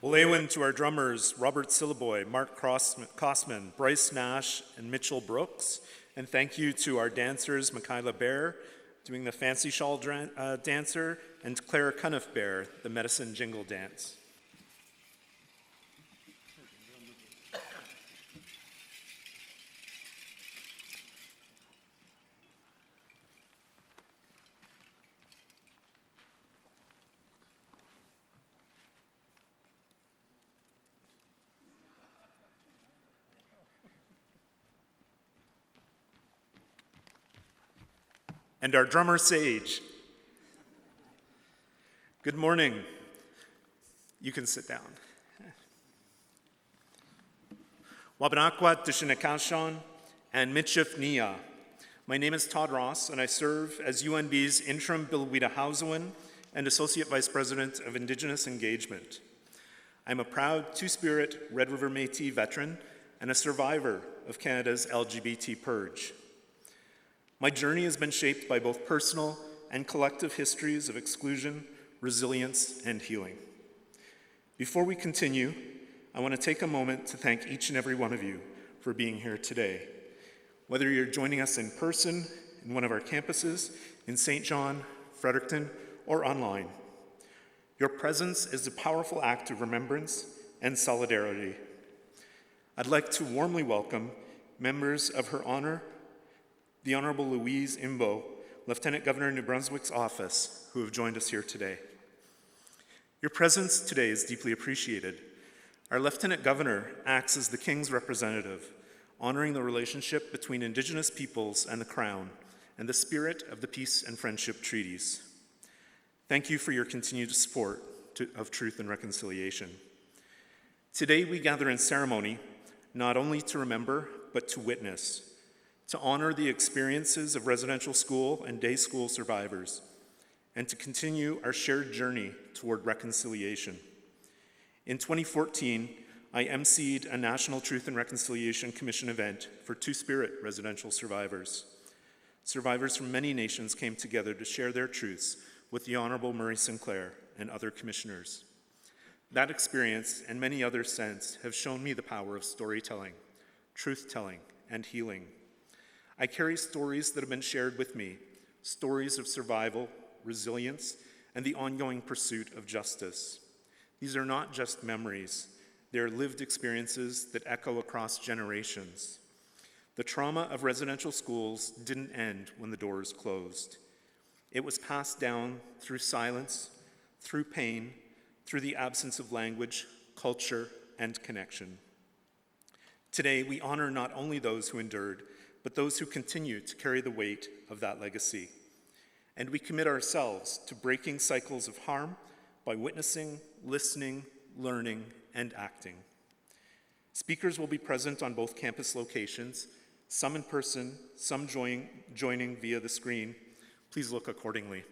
Lewan to our drummers, Robert Sillaboy, Mark Kosman, Bryce Nash, and Mitchell Brooks. And thank you to our dancers, Michaela Bear, doing the Fancy Shawl dancer, and Claire Cuniff Bear, the Medicine Jingle Dance. And our drummer, Sage. Good morning. You can sit down. Wabanakwat Dishinakashon and Mitchif Nia. My name is Todd Ross, and I serve as UNB's Interim Bilwida Hausawan and Associate Vice President of Indigenous Engagement. I'm a proud Two-Spirit Red River Métis veteran and a survivor of Canada's LGBT purge. My journey has been shaped by both personal and collective histories of exclusion, resilience, and healing. Before we continue, I want to take a moment to thank each and every one of you for being here today. Whether you're joining us in person in one of our campuses in St. John, Fredericton, or online, your presence is a powerful act of remembrance and solidarity. I'd like to warmly welcome members of Her Honor, the Honorable Louise Imbo, Lieutenant Governor of New Brunswick's office, who have joined us here today. Your presence today is deeply appreciated. Our Lieutenant Governor acts as the King's representative, honoring the relationship between Indigenous peoples and the Crown and the spirit of the peace and friendship treaties. Thank you for your continued support of truth and reconciliation. Today we gather in ceremony not only to remember, but to witness, to honor the experiences of residential school and day school survivors, and to continue our shared journey toward reconciliation. In 2014, I emceed a National Truth and Reconciliation Commission event for Two-Spirit residential survivors. Survivors from many nations came together to share their truths with the Honorable Murray Sinclair and other commissioners. That experience and many others since have shown me the power of storytelling, truth-telling, and healing. I carry stories that have been shared with me, stories of survival, resilience, and the ongoing pursuit of justice. These are not just memories, they are lived experiences that echo across generations. The trauma of residential schools didn't end when the doors closed. It was passed down through silence, through pain, through the absence of language, culture, and connection. Today, we honor not only those who endured, but those who continue to carry the weight of that legacy. And we commit ourselves to breaking cycles of harm by witnessing, listening, learning, and acting. Speakers will be present on both campus locations, some in person, some joining via the screen. Please look accordingly.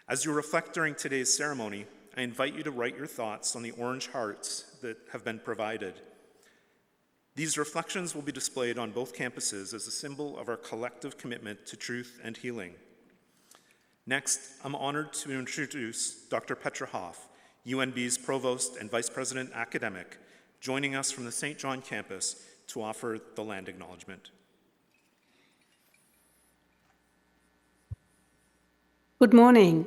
As you reflect during today's ceremony, I invite you to write your thoughts on the orange hearts that have been provided. These reflections will be displayed on both campuses as a symbol of our collective commitment to truth and healing. Next, I'm honored to introduce Dr. Petra Hoff, UNB's Provost and Vice President Academic, joining us from the St. John campus to offer the land acknowledgement. Good morning.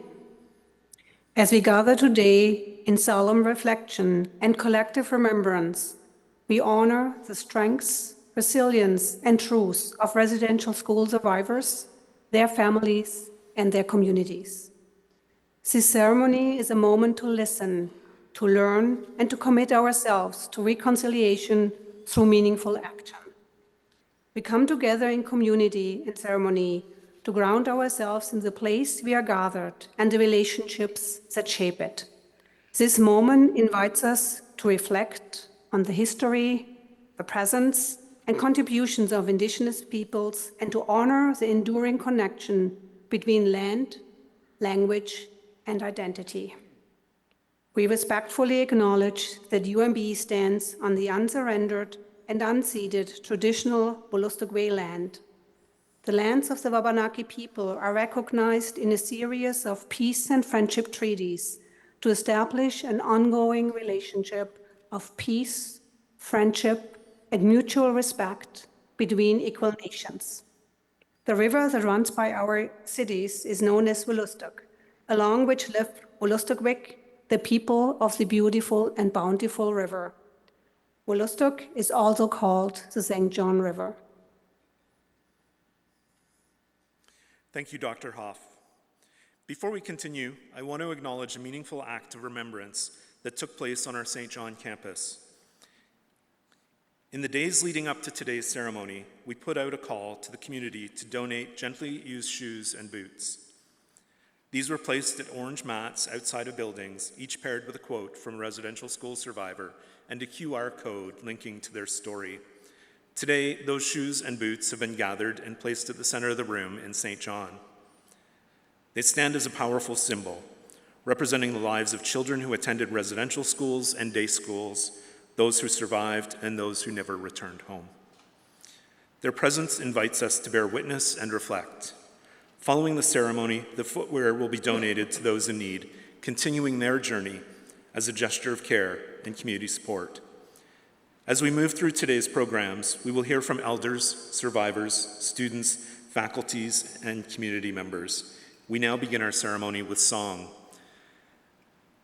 As we gather today in solemn reflection and collective remembrance, we honor the strengths, resilience, and truths of residential school survivors, their families, and their communities. This ceremony is a moment to listen, to learn, and to commit ourselves to reconciliation through meaningful action. We come together in community and ceremony to ground ourselves in the place we are gathered and the relationships that shape it. This moment invites us to reflect on the history, the presence, and contributions of Indigenous peoples, and to honor the enduring connection between land, language, and identity. We respectfully acknowledge that UNB stands on the unsurrendered and unceded traditional Wolastoqey land. The lands of the Wabanaki people are recognized in a series of peace and friendship treaties to establish an ongoing relationship of peace, friendship, and mutual respect between equal nations. The river that runs by our cities is known as Wooloostook, along which live Wolastoqwik, the people of the beautiful and bountiful river. Wooloostook is also called the St. John River. Thank you, Dr. Hoff. Before we continue, I want to acknowledge a meaningful act of remembrance that took place on our St. John campus. In the days leading up to today's ceremony, we put out a call to the community to donate gently used shoes and boots. These were placed at orange mats outside of buildings, each paired with a quote from a residential school survivor and a QR code linking to their story. Today, those shoes and boots have been gathered and placed at the center of the room in St. John. They stand as a powerful symbol, representing the lives of children who attended residential schools and day schools, those who survived and those who never returned home. Their presence invites us to bear witness and reflect. Following the ceremony, the footwear will be donated to those in need, continuing their journey as a gesture of care and community support. As we move through today's programs, we will hear from elders, survivors, students, faculties, and community members. We now begin our ceremony with song.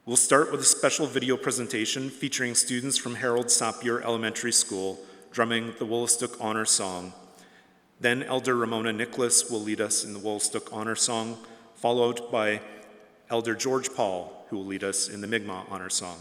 We'll start with a special video presentation featuring students from Harold Sapir Elementary School drumming the Wolastoq Honor Song. Then Elder Ramona Nicholas will lead us in the Wolastoq Honor Song, followed by Elder George Paul, who will lead us in the Mi'kmaq Honor Song.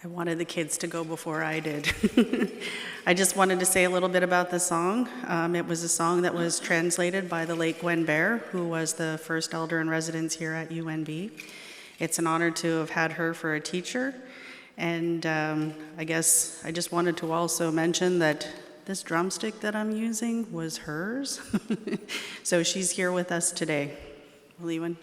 I wanted the kids to go before I did. I just wanted to say a little bit about the song. It was a song that was translated by the late Gwen Bear, who was the first elder in residence here at UNB. It's an honor to have had her for a teacher. And I guess I just wanted to also mention that this drumstick that I'm using was hers. So she's here with us today. Leewin.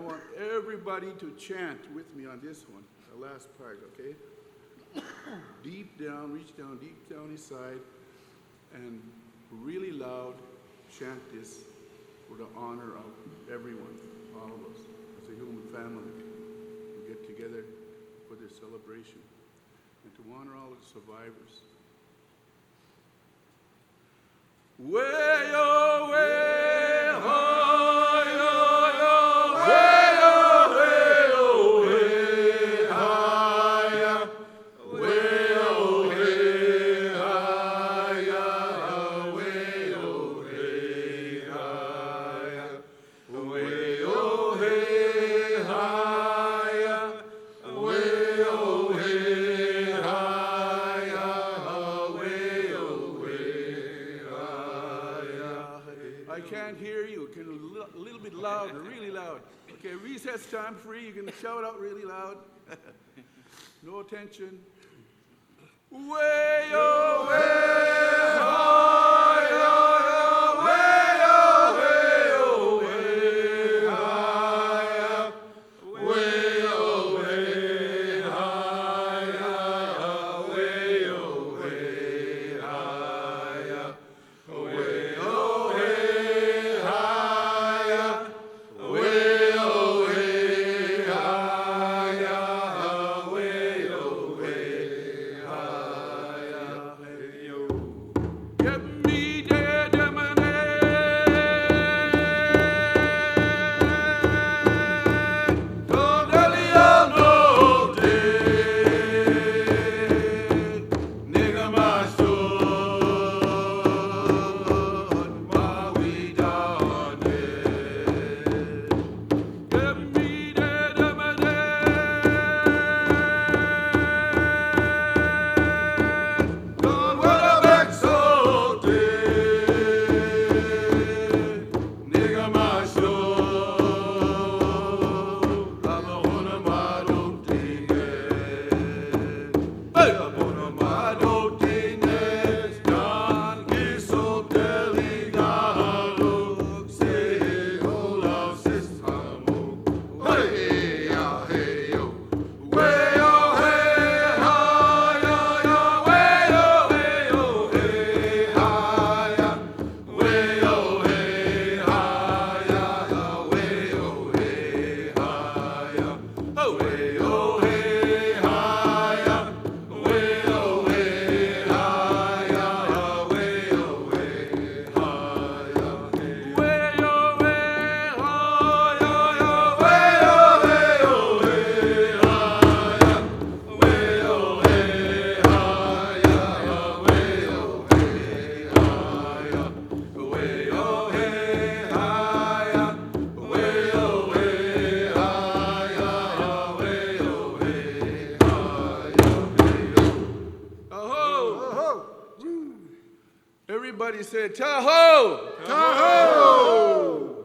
want everybody to chant with me on this one, the last part, okay? Deep down, reach down, deep down inside, and really loud chant this for the honor of everyone, all of us, as a human family, who get together for this celebration, and to honor all of the survivors. Way-oh, way-ho, yo-yo, way-oh, way-oh, way-hi-ya, way-oh, way-hi-ya, way-oh, way-hi-ya, way-oh, way-hi-ya, way-oh, way-hi-ya, way-oh, way-hi-ya. I can't hear you. Can a little bit louder, really loud. Okay, recess time free. You can shout out really loud. No attention. Way-oh, way-hi-ya, way-oh, way-oh, way-hi-ya, way-oh, way-hi-ya, way-oh, way-hi-ya, way-oh, way-hi-ya, way-oh, way-hi-ya, way-oh, way-hi-ya, hey-yo. Get me dead, Everybody said Tahoe! Tahoe!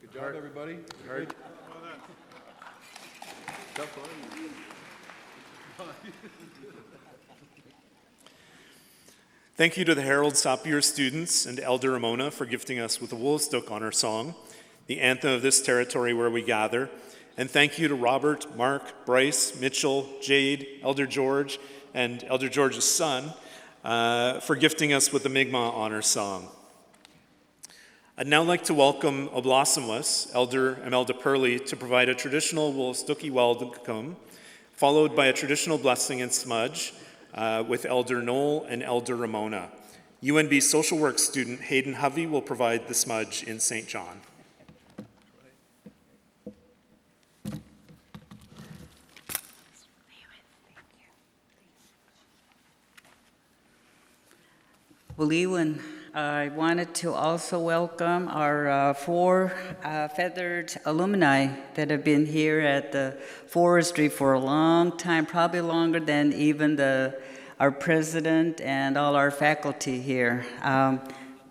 Good job, everybody. Great. Thank you to the Harold Sapir students and Elder Ramona for gifting us with the Woolstook Honor Song, the anthem of this territory where we gather. And thank you to Robert, Mark, Bryce, Mitchell, Jade, Elder George, and Elder George's son for gifting us with the Mi'kmaq Honor Song. I'd now like to welcome Oblosomwas, Elder Imelda Purley, to provide a traditional Woolstookie welcome, followed by a traditional blessing and smudge with Elder Noel and Elder Ramona. UNB social work student Hayden Hovey will provide the smudge in St. John. Well, Ewan, I wanted to also welcome our four feathered alumni that have been here at the forestry for a long time, probably longer than even our president and all our faculty here.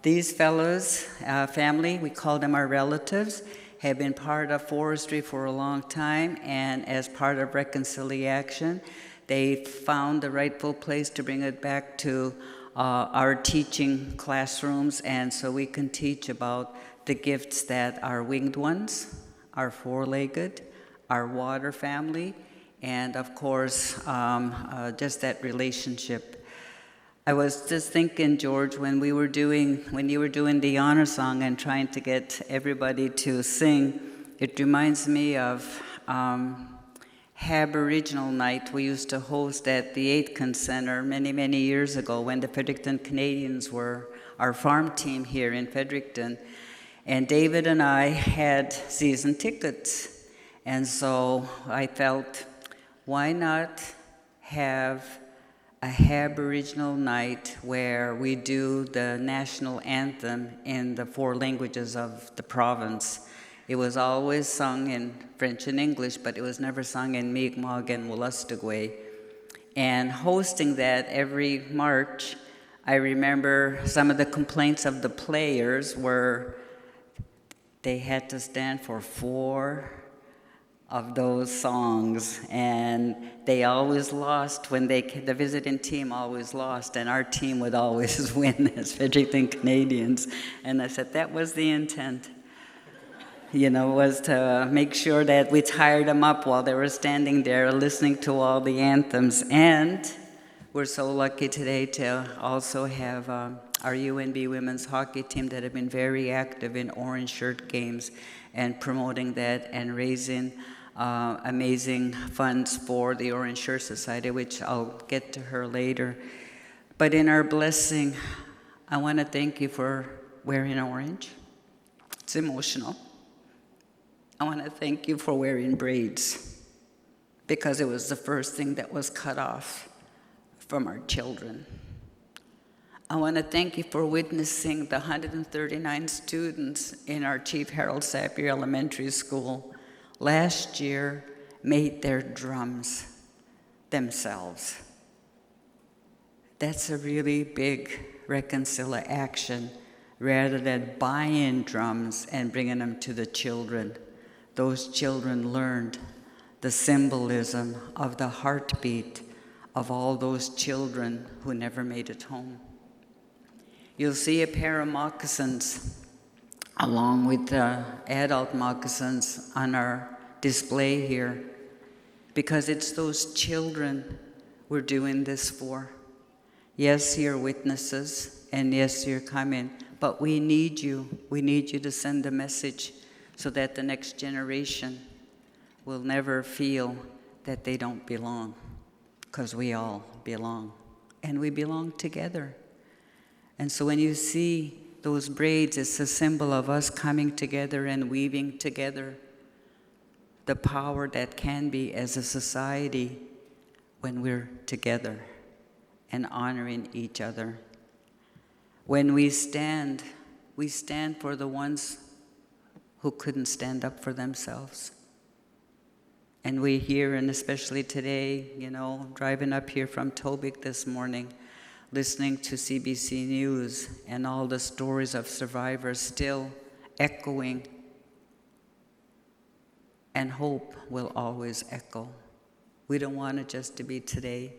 These fellows, family, we call them our relatives, have been part of forestry for a long time, and as part of reconciliation, they found the rightful place to bring it back to our teaching classrooms, and so we can teach about the gifts that our winged ones our four-legged, our water family, and of course, just that relationship. I was just thinking, George, when you were doing the honor song and trying to get everybody to sing, it reminds me of Aboriginal night we used to host at the Aitken Center many, many years ago when the Fredericton Canadians were our farm team here in Fredericton. And David and I had season tickets. And so I felt, why not have a Aboriginal night where we do the national anthem in the four languages of the province. It was always sung in French and English, but it was never sung in Mi'kmaq and Wolastoqey. And hosting that every March, I remember some of the complaints of the players were they had to stand for 4 of those songs, and they always lost when the visiting team always lost, and our team would always win as Fredericton Canadians. And I said that was the intent, was to make sure that we tired them up while they were standing there listening to all the anthems. And we're so lucky today to also have our UNB women's hockey team that have been very active in Orange Shirt Games and promoting that and raising amazing funds for the Orange Shirt Society, which I'll get to her later. But in our blessing, I want to thank you for wearing orange. It's emotional. I want to thank you for wearing braids, because it was the first thing that was cut off from our children. I want to thank you for witnessing the 139 students in our Chief Harold Sapir Elementary School last year made their drums themselves. That's a really big reconciliation, rather than buying drums and bringing them to the children. Those children learned the symbolism of the heartbeat of all those children who never made it home. You'll see a pair of moccasins along with the adult moccasins on our display here, because it's those children we're doing this for. Yes, you're witnesses, and yes, you're coming, but we need you. We need you to send a message so that the next generation will never feel that they don't belong, because we all belong, and we belong together. And so when you see those braids, it's a symbol of us coming together and weaving together the power that can be as a society when we're together and honoring each other. When we stand for the ones who couldn't stand up for themselves. And we hear, and especially today, driving up here from Tobic this morning, listening to CBC News and all the stories of survivors still echoing, and hope will always echo. We don't want it just to be today.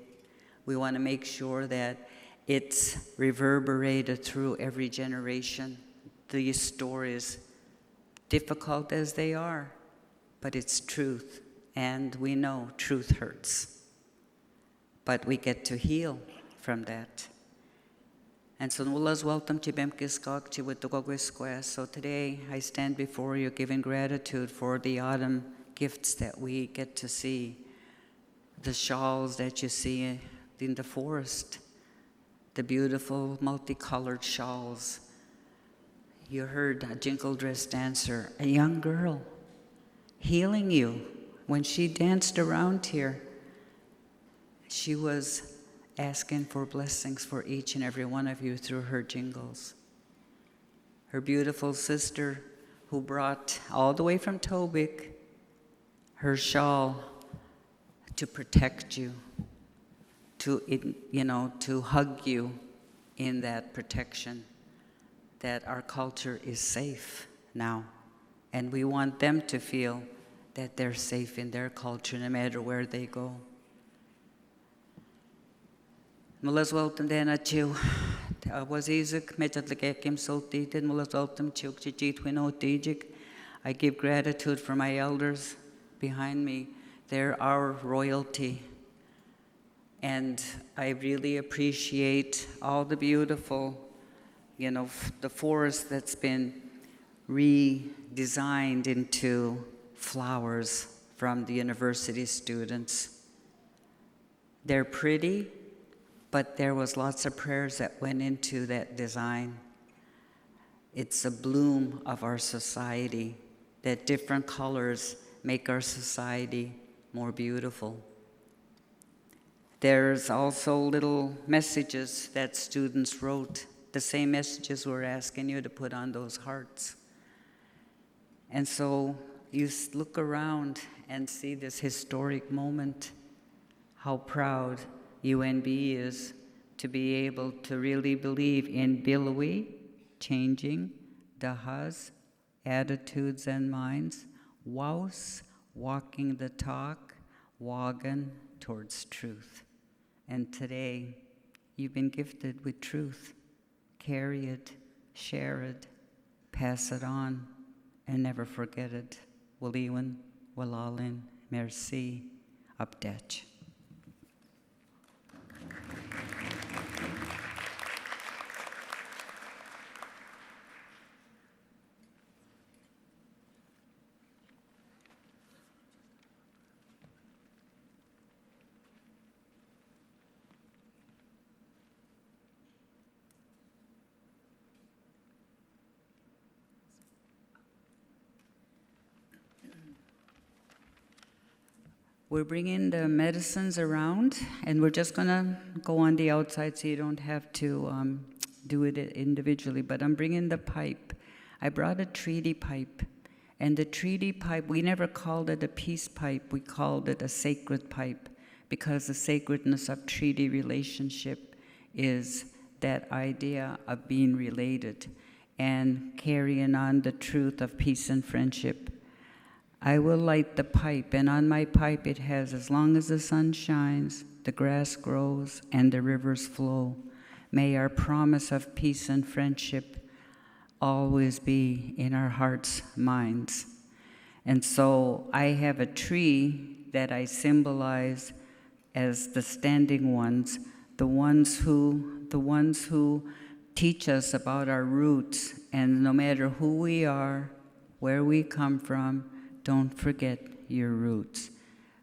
We want to make sure that it's reverberated through every generation. These stories, difficult as they are, but it's truth, and we know truth hurts. But we get to heal from that. And so so today I stand before you giving gratitude for the autumn gifts that we get to see, the shawls that you see in the forest, the beautiful multicolored shawls. You heard a jingle dress dancer, a young girl, healing you. When she danced around here, she was asking for blessings for each and every one of you through her jingles. Her beautiful sister, who brought all the way from Tobic her shawl to protect you, to hug you in that protection, that our culture is safe now. And we want them to feel that they're safe in their culture no matter where they go. Mulas welcome then at Ciw Wasisok, Metatlakekim Saltited, Mulas welcome Ciw Chichit Winotijik. I give gratitude for my elders behind me. They're our royalty. And I really appreciate all the beautiful, the forest that's been redesigned into flowers from the university students. They're pretty, but there was lots of prayers that went into that design. It's a bloom of our society, that different colors make our society more beautiful. There's also little messages that students wrote, the same messages we're asking you to put on those hearts. And so you look around and see this historic moment, how proud UNB is to be able to really believe in Bilwi changing Daha's attitudes and minds, Waus walking the talk, Wagan towards truth. And today, you've been gifted with truth. Carry it, share it, pass it on, and never forget it. Waliwan, Walalin, Merci, Abdech. We're bringing the medicines around, and we're just gonna go on the outside so you don't have to do it individually, but I'm bringing the pipe. I brought a treaty pipe, and the treaty pipe, we never called it a peace pipe, we called it a sacred pipe, because the sacredness of treaty relationship is that idea of being related and carrying on the truth of peace and friendship. I will light the pipe, and on my pipe it has, as long as the sun shines, the grass grows, and the rivers flow. May our promise of peace and friendship always be in our hearts' minds. And so I have a tree that I symbolize as the standing ones, the ones who teach us about our roots, and no matter who we are, where we come from, don't forget your roots.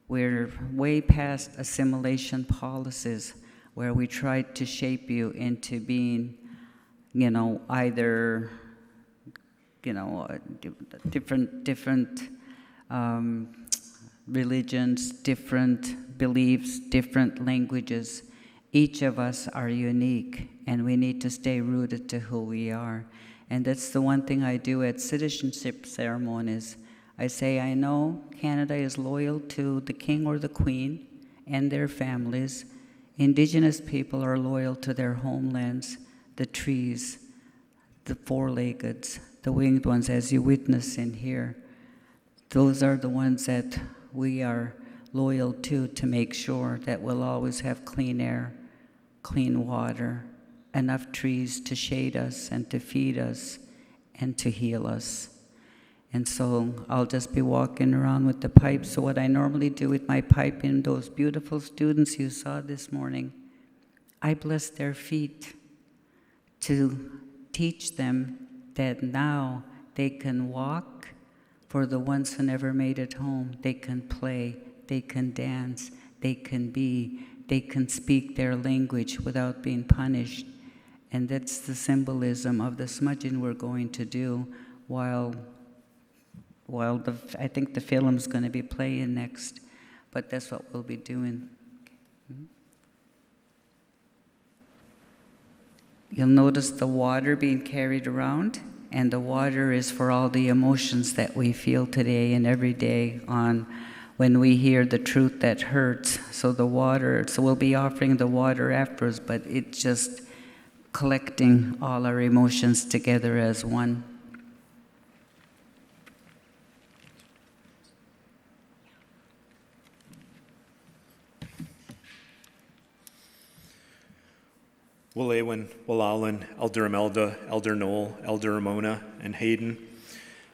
We're way past assimilation policies where we try to shape you into being, either, different religions, different beliefs, different languages. Each of us are unique, and we need to stay rooted to who we are. And that's the one thing I do at citizenship ceremonies. I say, I know Canada is loyal to the king or the queen and their families. Indigenous people are loyal to their homelands, the trees, the four-leggeds, the winged ones, as you witness in here. Those are the ones that we are loyal to make sure that we'll always have clean air, clean water, enough trees to shade us and to feed us and to heal us. And so I'll just be walking around with the pipe. So what I normally do with my pipe in those beautiful students you saw this morning, I bless their feet to teach them that now they can walk. For the ones who never made it home, they can play, they can dance, they can speak their language without being punished. And that's the symbolism of the smudging we're going to do while I think the film's going to be playing next, but that's what we'll be doing. You'll notice the water being carried around, and the water is for all the emotions that we feel today and every day on when we hear the truth that hurts. So we'll be offering the water afterwards, but it's just collecting all our emotions together as one. Walawan, Walalin, Elder Imelda, Elder Noel, Elder Ramona, and Hayden.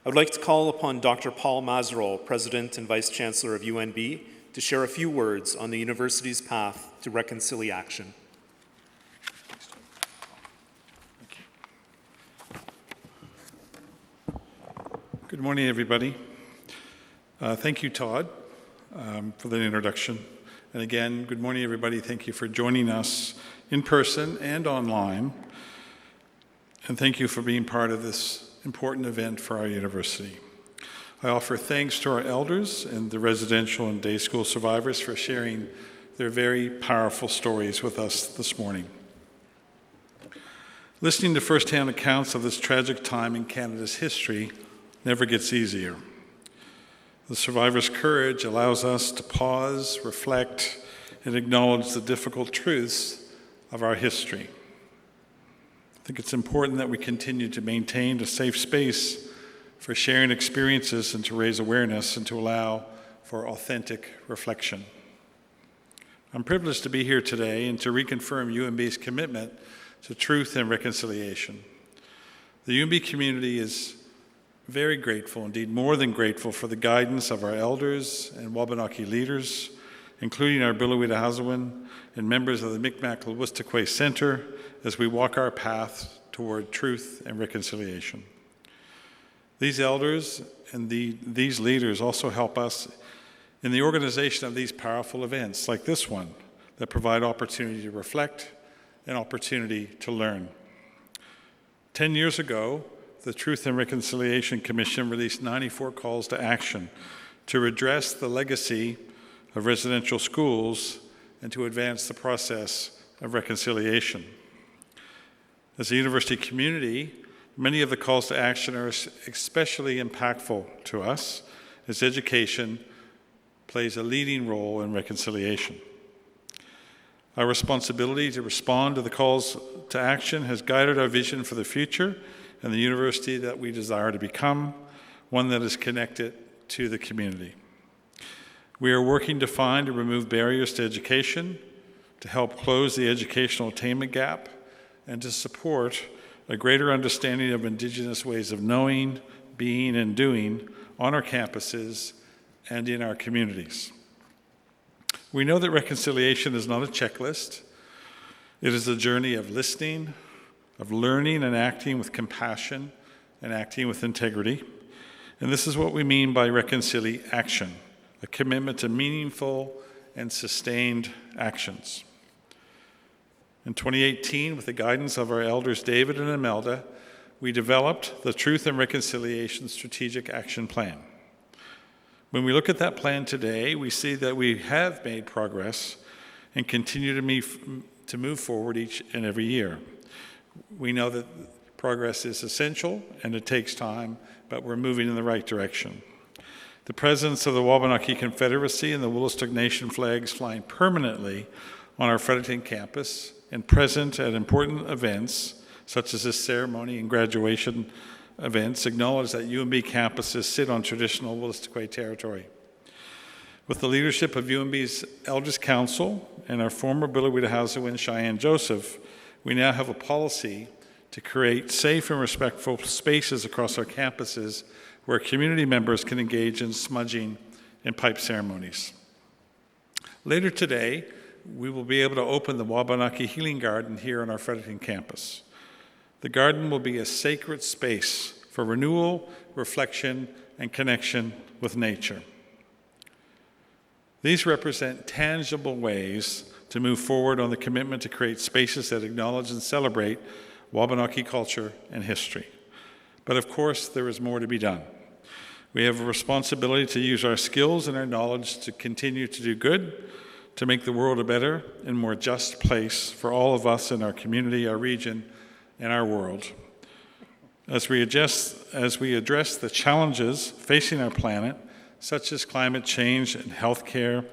I would like to call upon Dr. Paul Mazerol, President and Vice Chancellor of UNB, to share a few words on the university's path to reconciliation. Good morning, everybody. Thank you, Todd, for the introduction. And again, good morning, everybody. Thank you for joining us in person and online. And thank you for being part of this important event for our university. I offer thanks to our elders and the residential and day school survivors for sharing their very powerful stories with us this morning. Listening to firsthand accounts of this tragic time in Canada's history never gets easier. The survivors' courage allows us to pause, reflect, and acknowledge the difficult truths of our history. I think it's important that we continue to maintain a safe space for sharing experiences and to raise awareness and to allow for authentic reflection. I'm privileged to be here today and to reconfirm UNB's commitment to truth and reconciliation. The UNB community is very grateful, indeed more than grateful, for the guidance of our elders and Wabanaki leaders, including our Bilawida Hazawan and members of the Mi'kmaq Center, as we walk our path toward truth and reconciliation. These elders and these leaders also help us in the organization of these powerful events like this one that provide opportunity to reflect and opportunity to learn. 10 years ago, the Truth and Reconciliation Commission released 94 calls to action to redress the legacy of residential schools and to advance the process of reconciliation. As a university community, many of the calls to action are especially impactful to us as education plays a leading role in reconciliation. Our responsibility to respond to the calls to action has guided our vision for the future and the university that we desire to become, one that is connected to the community. We are working to find and remove barriers to education, to help close the educational attainment gap, and to support a greater understanding of Indigenous ways of knowing, being, and doing on our campuses and in our communities. We know that reconciliation is not a checklist. It is a journey of listening, of learning and acting with compassion and acting with integrity. And this is what we mean by reconciliation, a commitment to meaningful and sustained actions. In 2018, with the guidance of our elders David and Imelda, we developed the Truth and Reconciliation Strategic Action Plan. When we look at that plan today, we see that we have made progress and continue to move forward each and every year. We know that progress is essential and it takes time, but we're moving in the right direction. The presence of the Wabanaki Confederacy and the Wolastoq Nation flags flying permanently on our Fredericton campus and present at important events, such as this ceremony and graduation events, acknowledge that UNB campuses sit on traditional Wolastoqey territory. With the leadership of UNB's Elders Council and our former Bilawida Hazawan Cheyenne Joseph, we now have a policy to create safe and respectful spaces across our campuses where community members can engage in smudging and pipe ceremonies. Later today, we will be able to open the Wabanaki Healing Garden here on our Fredericton campus. The garden will be a sacred space for renewal, reflection, and connection with nature. These represent tangible ways to move forward on the commitment to create spaces that acknowledge and celebrate Wabanaki culture and history. But of course, there is more to be done. We have a responsibility to use our skills and our knowledge to continue to do good, to make the world a better and more just place for all of us in our community, our region, and our world. As we address the challenges facing our planet, such as climate change and healthcare,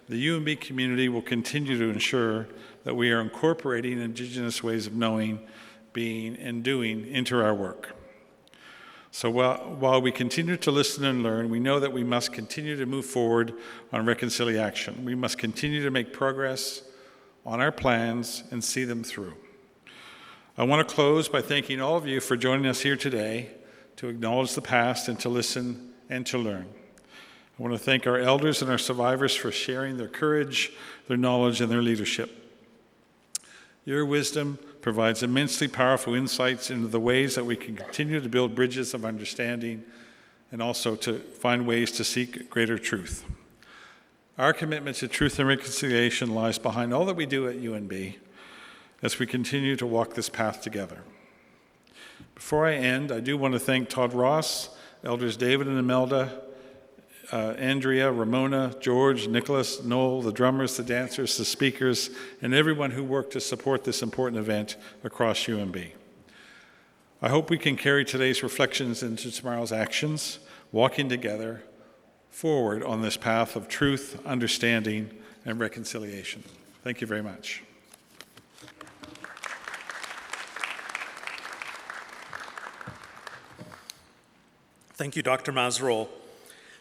the UNB community will continue to ensure that we are incorporating Indigenous ways of knowing, being, and doing into our work. So while we continue to listen and learn, we know that we must continue to move forward on reconciliation. We must continue to make progress on our plans and see them through. I want to close by thanking all of you for joining us here today to acknowledge the past, and to listen and to learn. I want to thank our elders and our survivors for sharing their courage, their knowledge, and their leadership. Your wisdom provides immensely powerful insights into the ways that we can continue to build bridges of understanding and also to find ways to seek greater truth. Our commitment to truth and reconciliation lies behind all that we do at UNB as we continue to walk this path together. Before I end, I do want to thank Todd Ross, Elders David and Imelda, Andrea, Ramona, George, Nicholas, Noel, the drummers, the dancers, the speakers, and everyone who worked to support this important event across UNB. I hope we can carry today's reflections into tomorrow's actions, walking together forward on this path of truth, understanding, and reconciliation. Thank you very much. Thank you, Dr. Mazerol.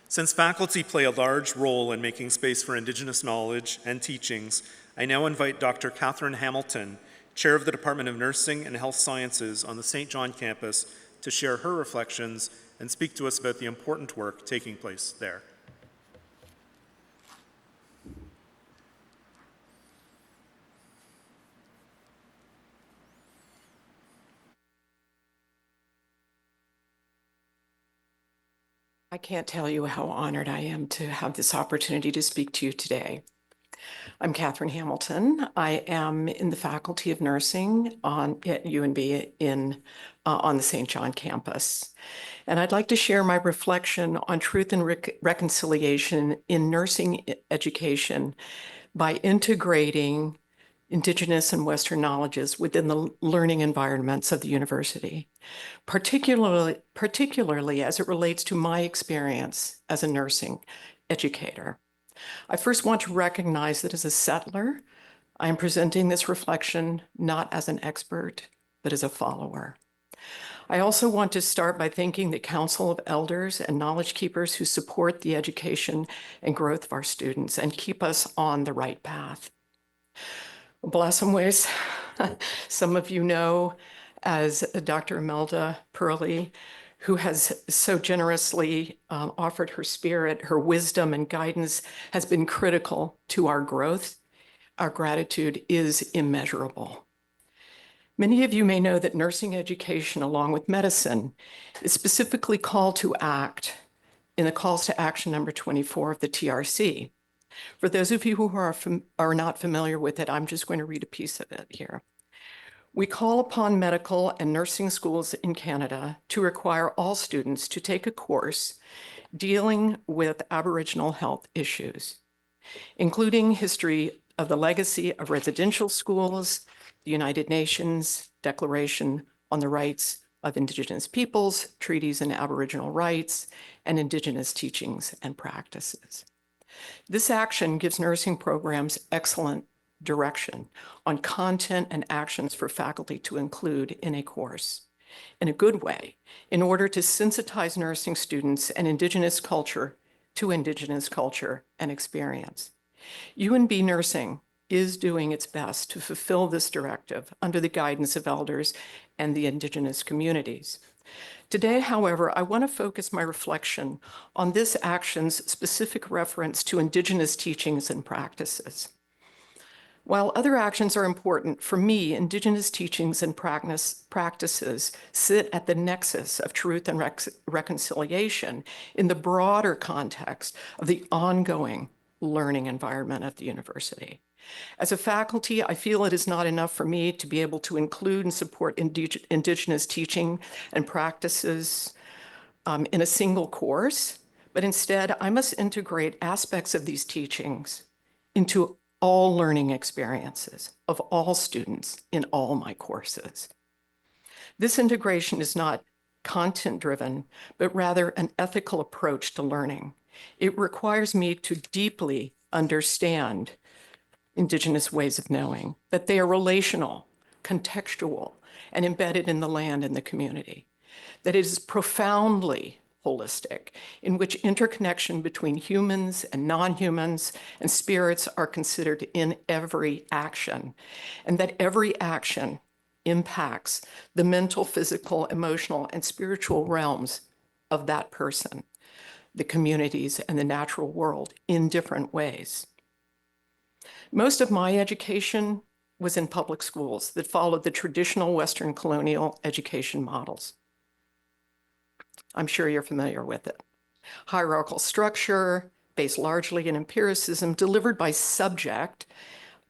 Since faculty play a large role in making space for Indigenous knowledge and teachings, I now invite Dr. Catherine Hamilton, Chair of the Department of Nursing and Health Sciences on the St. John campus, to share her reflections and speak to us about the important work taking place there. I can't tell you how honored I am to have this opportunity to speak to you today. I'm Catherine Hamilton. I am in the Faculty of Nursing at UNB on the St. John campus. And I'd like to share my reflection on truth and reconciliation in nursing education by integrating Indigenous and Western knowledges within the learning environments of the university, particularly as it relates to my experience as a nursing educator. I first want to recognize that as a settler, I am presenting this reflection not as an expert, but as a follower. I also want to start by thanking the Council of Elders and Knowledge Keepers who support the education and growth of our students and keep us on the right path. Blossomways, some of you know as Dr. Imelda Pearlie, who has so generously offered her spirit, her wisdom and guidance has been critical to our growth. Our gratitude is immeasurable. Many of you may know that nursing education, along with medicine, is specifically called to act in the calls to action number 24 of the TRC. For those of you who are not familiar with it, I'm just going to read a piece of it here. We call upon medical and nursing schools in Canada to require all students to take a course dealing with Aboriginal health issues, including history of the legacy of residential schools, the United Nations Declaration on the Rights of Indigenous Peoples, treaties and Aboriginal rights, and Indigenous teachings and practices. This action gives nursing programs excellent direction on content and actions for faculty to include in a course in a good way in order to sensitize nursing students and Indigenous culture to Indigenous culture and experience. UNB Nursing is doing its best to fulfill this directive under the guidance of elders and the Indigenous communities. Today, however, I want to focus my reflection on this action's specific reference to Indigenous teachings and practices. While other actions are important, for me, Indigenous teachings and practices sit at the nexus of truth and reconciliation in the broader context of the ongoing learning environment at the university. As a faculty, I feel it is not enough for me to be able to include and support Indigenous teaching and practices in a single course, but instead I must integrate aspects of these teachings into all learning experiences of all students in all my courses. This integration is not content-driven, but rather an ethical approach to learning. It requires me to deeply understand Indigenous ways of knowing, that they are relational, contextual, and embedded in the land and the community, that it is profoundly holistic, in which interconnection between humans and non-humans and spirits are considered in every action, and that every action impacts the mental, physical, emotional, and spiritual realms of that person, the communities, and the natural world in different ways. Most of my education was in public schools that followed the traditional Western colonial education models. I'm sure you're familiar with it. Hierarchical structure, based largely in empiricism, delivered by subject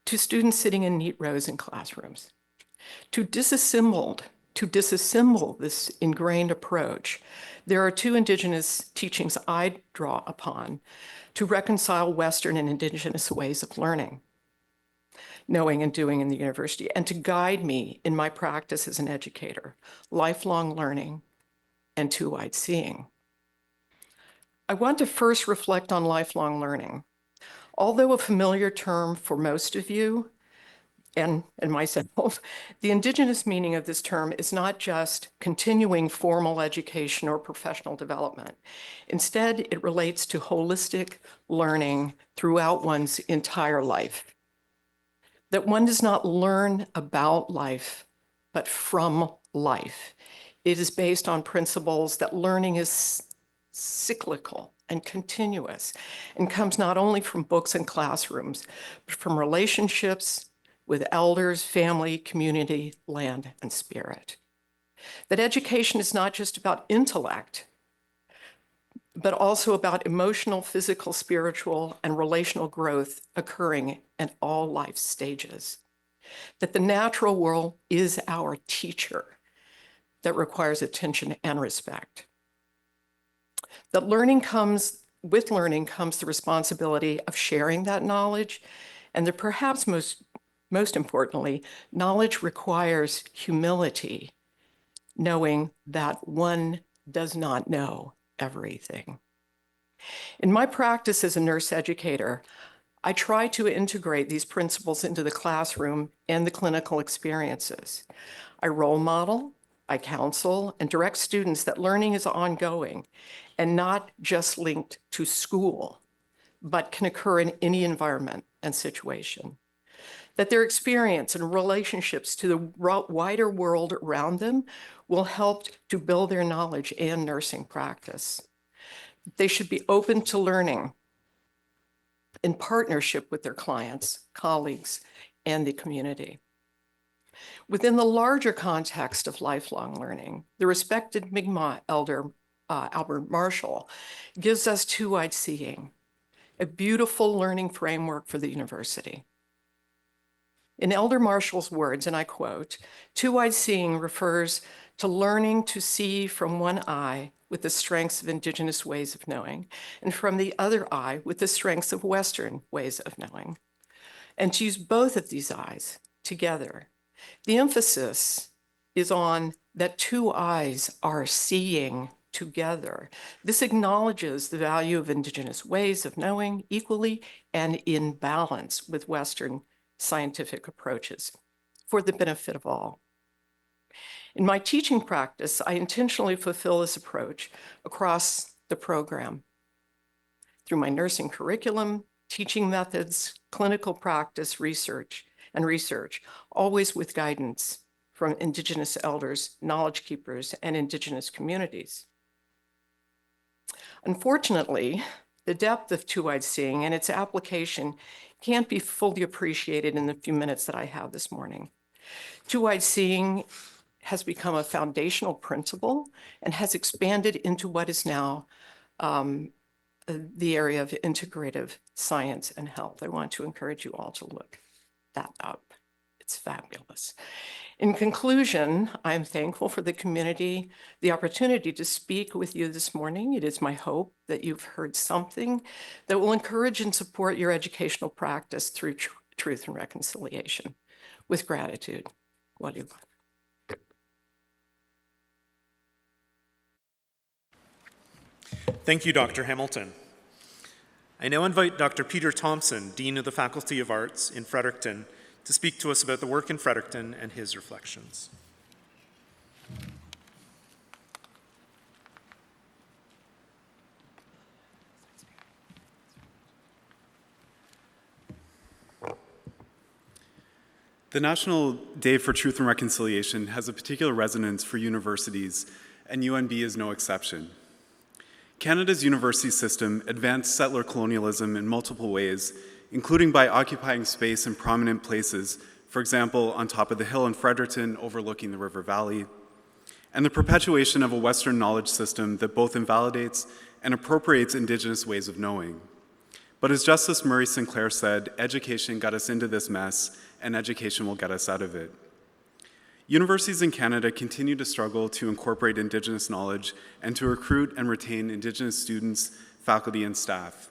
to students sitting in neat rows in classrooms. To disassemble this ingrained approach, there are two Indigenous teachings I draw upon to reconcile Western and Indigenous ways of learning, knowing and doing in the university, and to guide me in my practice as an educator: lifelong learning and two-eyed seeing. I want to first reflect on lifelong learning. Although a familiar term for most of you, and myself, the Indigenous meaning of this term is not just continuing formal education or professional development. Instead, it relates to holistic learning throughout one's entire life. That one does not learn about life, but from life. It is based on principles that learning is cyclical and continuous and comes not only from books and classrooms, but from relationships with elders, family, community, land, and spirit. That education is not just about intellect, but also about emotional, physical, spiritual, and relational growth occurring at all life stages. That the natural world is our teacher that requires attention and respect. That with learning comes the responsibility of sharing that knowledge, and that perhaps most importantly, knowledge requires humility, knowing that one does not know everything. In my practice as a nurse educator, I try to integrate these principles into the classroom and the clinical experiences. I role model, I counsel, and direct students that learning is ongoing and not just linked to school, but can occur in any environment and situation. That their experience and relationships to the wider world around them will help to build their knowledge and nursing practice. They should be open to learning in partnership with their clients, colleagues, and the community. Within the larger context of lifelong learning, the respected Mi'kmaq elder Albert Marshall gives us two-eyed seeing, a beautiful learning framework for the university. In Elder Marshall's words, and I quote, "Two-eyed seeing refers to learning to see from one eye with the strengths of Indigenous ways of knowing, and from the other eye with the strengths of Western ways of knowing, and to use both of these eyes together. The emphasis is on that two eyes are seeing together. This acknowledges the value of Indigenous ways of knowing equally and in balance with Western scientific approaches for the benefit of all. In my teaching practice, I intentionally fulfill this approach across the program through my nursing curriculum, teaching methods, clinical practice, research, always with guidance from Indigenous elders, knowledge keepers, and Indigenous communities. Unfortunately, the depth of two-eyed seeing and its application can't be fully appreciated in the few minutes that I have this morning. Two-eyed seeing has become a foundational principle and has expanded into what is now the area of integrative science and health. I want to encourage you all to look that up. It's fabulous. In conclusion, I'm thankful for the community, the opportunity to speak with you this morning. It is my hope that you've heard something that will encourage and support your educational practice through truth and reconciliation. With gratitude, Waliwan. Thank you, Dr. Hamilton. I now invite Dr. Peter Thompson, Dean of the Faculty of Arts in Fredericton, to speak to us about the work in Fredericton and his reflections. The National Day for Truth and Reconciliation has a particular resonance for universities, and UNB is no exception. Canada's university system advanced settler colonialism in multiple ways, including by occupying space in prominent places, for example, on top of the hill in Fredericton overlooking the river valley, and the perpetuation of a Western knowledge system that both invalidates and appropriates Indigenous ways of knowing. But as Justice Murray Sinclair said, education got us into this mess, and education will get us out of it. Universities in Canada continue to struggle to incorporate Indigenous knowledge and to recruit and retain Indigenous students, faculty, and staff.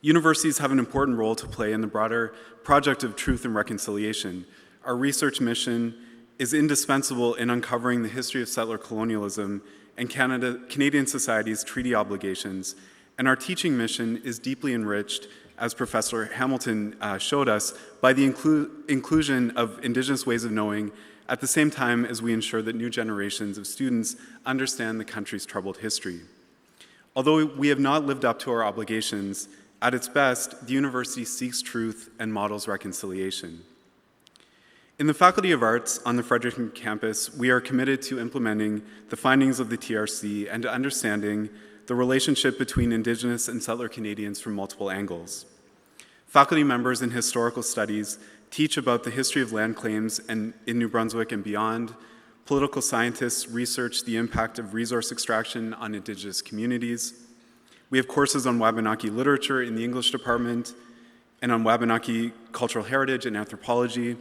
Universities have an important role to play in the broader project of truth and reconciliation. Our research mission is indispensable in uncovering the history of settler colonialism and Canadian society's treaty obligations, and our teaching mission is deeply enriched, as Professor Hamilton showed us, by the inclusion of Indigenous ways of knowing at the same time as we ensure that new generations of students understand the country's troubled history. Although we have not lived up to our obligations, at its best, the university seeks truth and models reconciliation. In the Faculty of Arts on the Fredericton campus, we are committed to implementing the findings of the TRC and to understanding the relationship between Indigenous and settler Canadians from multiple angles. Faculty members in historical studies teach about the history of land claims in New Brunswick and beyond. Political scientists research the impact of resource extraction on Indigenous communities. We have courses on Wabanaki literature in the English department and on Wabanaki cultural heritage and anthropology.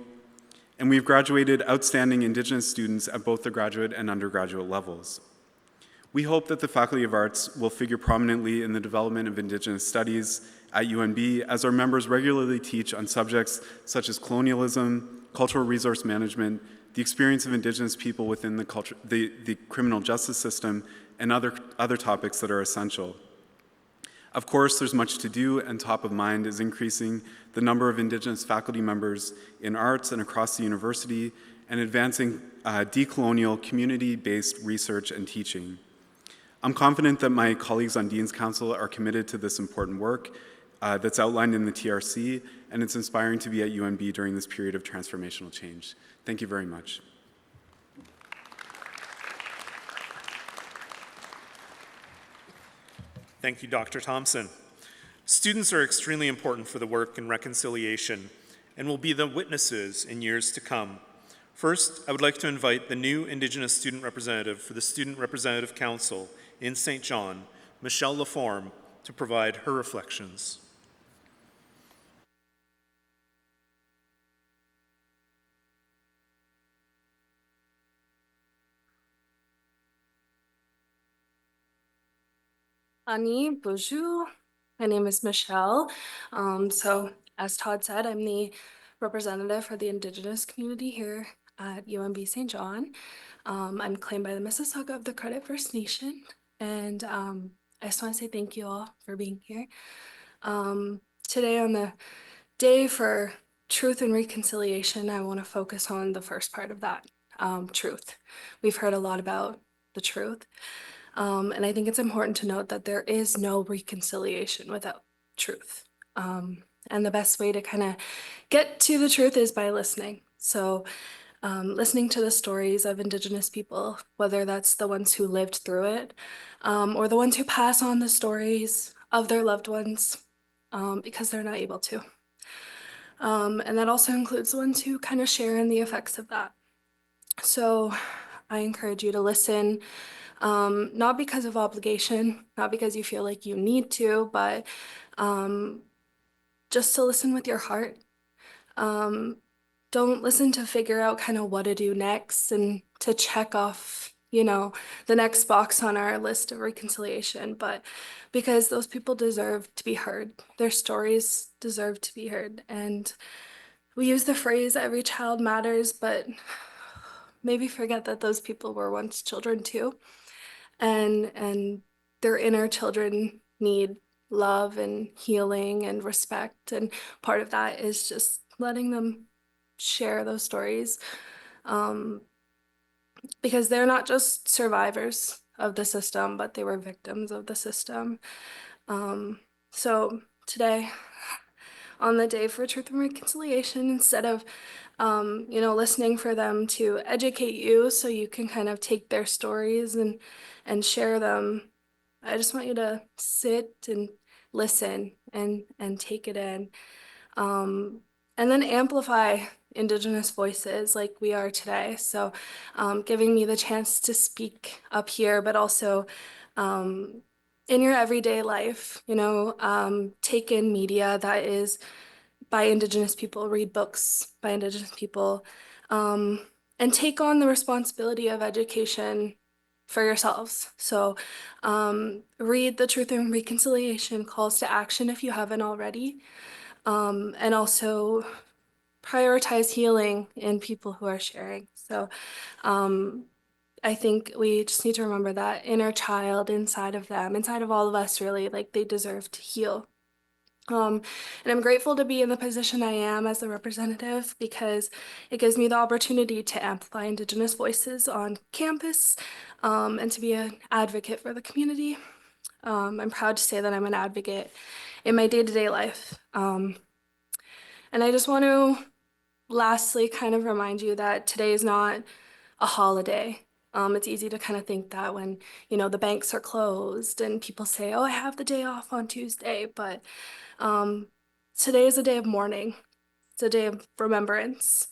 And we've graduated outstanding Indigenous students at both the graduate and undergraduate levels. We hope that the Faculty of Arts will figure prominently in the development of Indigenous studies at UNB, as our members regularly teach on subjects such as colonialism, cultural resource management, the experience of Indigenous people within the criminal justice system, and other topics that are essential. Of course, there's much to do, and top of mind is increasing the number of Indigenous faculty members in arts and across the university, and advancing decolonial, community-based research and teaching. I'm confident that my colleagues on Dean's Council are committed to this important work that's outlined in the TRC, and it's inspiring to be at UNB during this period of transformational change. Thank you very much. Thank you, Dr. Thompson. Students are extremely important for the work in reconciliation and will be the witnesses in years to come. First, I would like to invite the new Indigenous student representative for the Student Representative Council in St. John, Michelle Laforme, to provide her reflections. Ani, bonjour. My name is Michelle. As Todd said, I'm the representative for the Indigenous community here at UNB St. John. I'm claimed by the Mississauga of the Credit First Nation, and I just want to say thank you all for being here. Today on the Day for Truth and Reconciliation, I want to focus on the first part of that, truth. We've heard a lot about the truth. And I think it's important to note that there is no reconciliation without truth. And the best way to kind of get to the truth is by listening. So listening to the stories of Indigenous people, whether that's the ones who lived through it, or the ones who pass on the stories of their loved ones because they're not able to. And that also includes the ones who kind of share in the effects of that. So I encourage you to listen. Not because of obligation, not because you feel like you need to, but just to listen with your heart. Don't listen to figure out kind of what to do next and to check off, the next box on our list of reconciliation, but because those people deserve to be heard. Their stories deserve to be heard. And we use the phrase, every child matters, but maybe forget that those people were once children too. And their inner children need love and healing and respect. And part of that is just letting them share those stories because they're not just survivors of the system, but they were victims of the system. So today, on the day for Truth and Reconciliation instead of, listening for them to educate you so you can kind of take their stories and share them. I just want you to sit and listen and take it in. And then amplify Indigenous voices like we are today. So giving me the chance to speak up here, but also in your everyday life, take in media that is by Indigenous people, read books by Indigenous people, and take on the responsibility of education for yourselves. So read the Truth and Reconciliation calls to action if you haven't already, and also prioritize healing in people who are sharing. So I think we just need to remember that inner child inside of them, inside of all of us, really, like they deserve to heal. And I'm grateful to be in the position I am as a representative because it gives me the opportunity to amplify Indigenous voices on campus and to be an advocate for the community. I'm proud to say that I'm an advocate in my day-to-day life. And I just want to lastly kind of remind you that today is not a holiday. It's easy to kind of think that when, the banks are closed and people say, oh, I have the day off on Tuesday, but today is a day of mourning. It's a day of remembrance.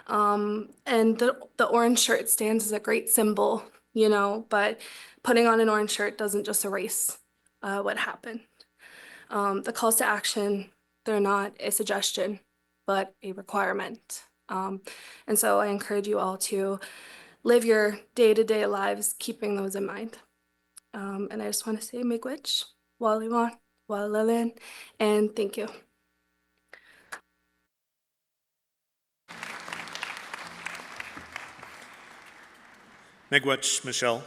And the orange shirt stands as a great symbol, but putting on an orange shirt doesn't just erase what happened. The calls to action, they're not a suggestion, but a requirement. And so I encourage you all to live your day-to-day lives keeping those in mind. And I just want to say miigwech, waliwan, walalin, and thank you. Miigwech, Michelle.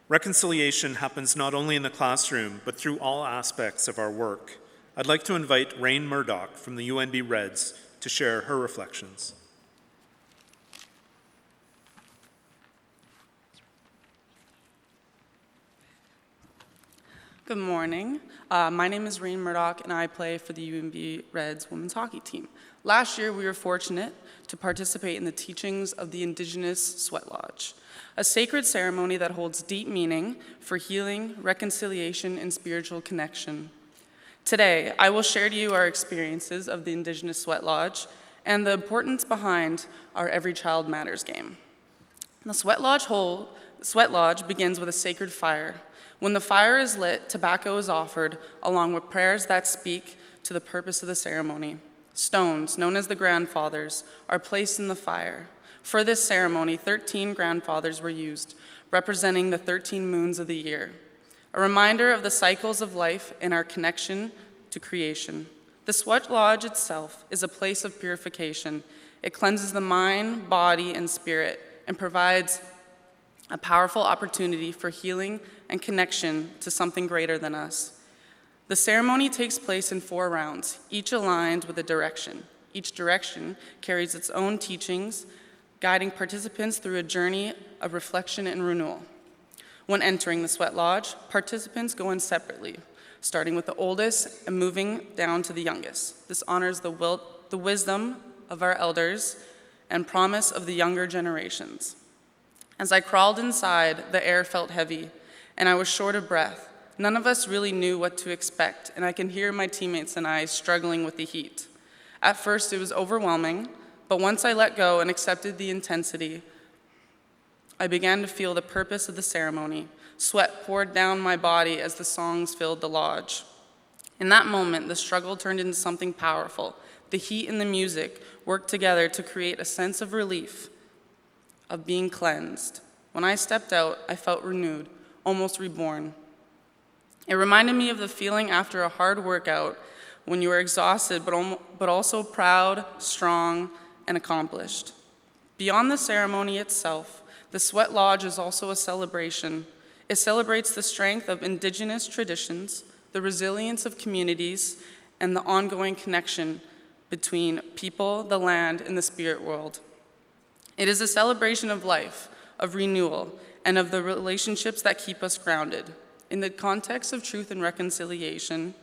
Reconciliation happens not only in the classroom, but through all aspects of our work. I'd like to invite Rain Murdoch from the UNB Reds to share her reflections. Good morning. My name is Rain Murdoch, and I play for the UNB Reds women's hockey team. Last year, we were fortunate to participate in the teachings of the Indigenous Sweat Lodge, a sacred ceremony that holds deep meaning for healing, reconciliation, and spiritual connection. Today, I will share to you our experiences of the Indigenous Sweat Lodge and the importance behind our Every Child Matters game. The Sweat Lodge begins with a sacred fire. When the fire is lit, tobacco is offered, along with prayers that speak to the purpose of the ceremony. Stones, known as the grandfathers, are placed in the fire. For this ceremony, 13 grandfathers were used, representing the 13 moons of the year, a reminder of the cycles of life and our connection to creation. The Sweat Lodge itself is a place of purification. It cleanses the mind, body, and spirit, and provides a powerful opportunity for healing and connection to something greater than us. The ceremony takes place in 4 rounds, each aligned with a direction. Each direction carries its own teachings, guiding participants through a journey of reflection and renewal. When entering the Sweat Lodge, participants go in separately, starting with the oldest and moving down to the youngest. This honors the wisdom of our elders and promise of the younger generations. As I crawled inside, the air felt heavy, and I was short of breath. None of us really knew what to expect, and I can hear my teammates and I struggling with the heat. At first, it was overwhelming, but once I let go and accepted the intensity, I began to feel the purpose of the ceremony. Sweat poured down my body as the songs filled the lodge. In that moment, the struggle turned into something powerful. The heat and the music worked together to create a sense of relief, of being cleansed. When I stepped out, I felt renewed, almost reborn. It reminded me of the feeling after a hard workout when you are exhausted but also proud, strong, and accomplished. Beyond the ceremony itself, the Sweat Lodge is also a celebration. It celebrates the strength of Indigenous traditions, the resilience of communities, and the ongoing connection between people, the land, and the spirit world. It is a celebration of life, of renewal, and of the relationships that keep us grounded. In the context of truth and reconciliation,